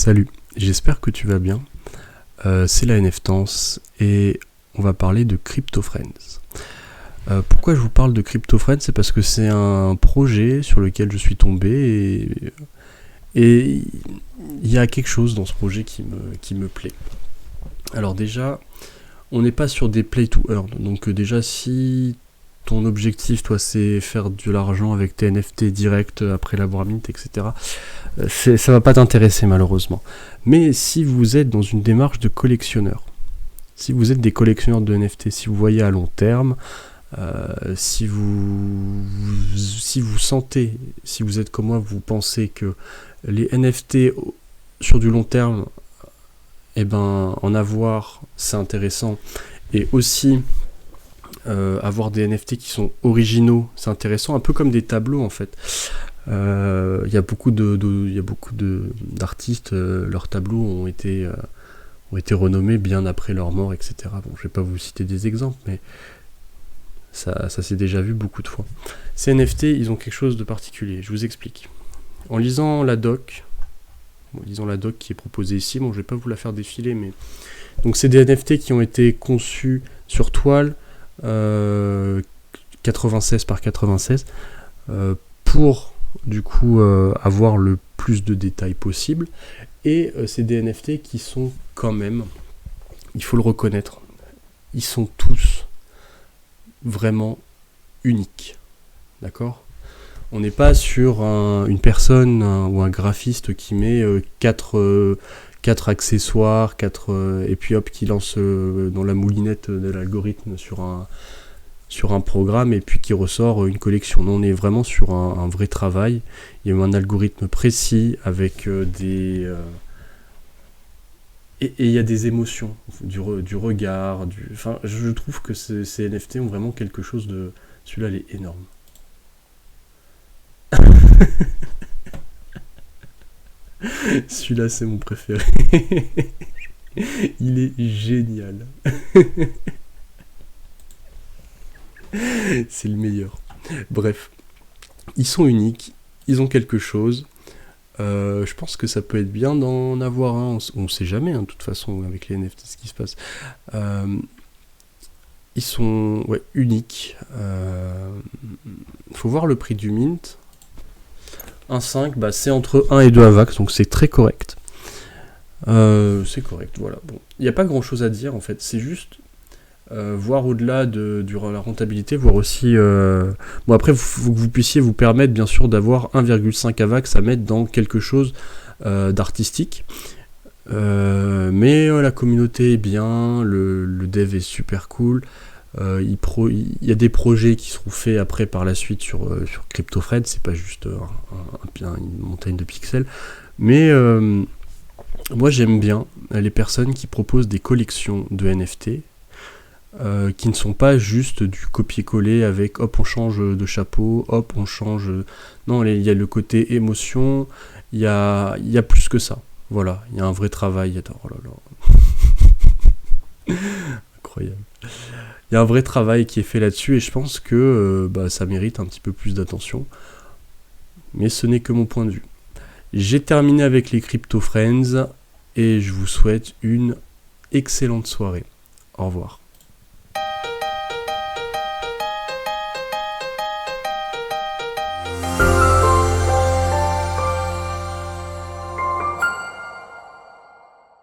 Salut, j'espère que tu vas bien. C'est la NFTance et on va parler de CryptoFriends. Pourquoi je vous parle de CryptoFriends? C'est parce que c'est un projet sur lequel je suis tombé et il y a quelque chose dans ce projet qui me plaît. Alors déjà, on n'est pas sur des play to earn. Donc déjà, si ton objectif, toi, c'est faire de l'argent avec tes NFT direct après l'avoir mint, etc., ça va pas t'intéresser malheureusement. Mais si vous êtes dans une démarche de collectionneur, si vous êtes des collectionneurs de NFT, si vous voyez à long terme, si vous sentez, si vous êtes comme moi, vous pensez que les NFT sur du long terme, en avoir, c'est intéressant. Et aussi, avoir des NFT qui sont originaux, c'est intéressant, un peu comme des tableaux en fait. Il y a beaucoup d'artistes, leurs tableaux ont été renommés bien après leur mort, etc. Bon, je vais pas vous citer des exemples, mais ça s'est déjà vu beaucoup de fois. Ces NFT, ils ont quelque chose de particulier, je vous explique. En lisant la doc qui est proposée ici, bon, je vais pas vous la faire défiler, mais donc c'est des NFT qui ont été conçus sur toile 96 par 96 pour du coup avoir le plus de détails possible, et c'est des NFT qui sont quand même, il faut le reconnaître, ils sont tous vraiment uniques, d'accord? On n'est pas sur une personne ou un graphiste qui met 4 accessoires, et puis hop, qui lance dans la moulinette de l'algorithme sur un programme et puis qui ressort une collection. Non, on est vraiment sur un vrai travail. Il y a un algorithme précis avec et il y a des émotions, du regard, enfin, je trouve que ces NFT ont vraiment quelque chose de... Celui-là, il est énorme. Celui-là, c'est mon préféré. Il est génial. C'est le meilleur. Bref, ils sont uniques, ils ont quelque chose. Je pense que ça peut être bien d'en avoir un. On sait jamais, de toute façon, avec les NFT, ce qui se passe. Ils sont uniques. Faut voir le prix du mint. 1,5, c'est entre 1 et 2 AVAX, donc c'est très correct. C'est correct, voilà. Bon, il n'y a pas grand chose à dire en fait, c'est juste voir au-delà de la rentabilité, voir aussi... Bon, après, il faut que vous puissiez vous permettre, bien sûr, d'avoir 1,5 AVAX à mettre dans quelque chose d'artistique. Mais la communauté est bien, le dev est super cool. Il y a des projets qui seront faits après par la suite sur CryptoFriends, c'est pas juste une montagne de pixels. Mais moi j'aime bien les personnes qui proposent des collections de NFT qui ne sont pas juste du copier-coller avec hop on change de chapeau, hop on change... Non, il y a le côté émotion, il y a plus que ça. Voilà, il y a un vrai travail. Oh là là. Incroyable. Il y a un vrai travail qui est fait là-dessus et je pense que ça mérite un petit peu plus d'attention. Mais ce n'est que mon point de vue. J'ai terminé avec les CryptoFriends et je vous souhaite une excellente soirée. Au revoir.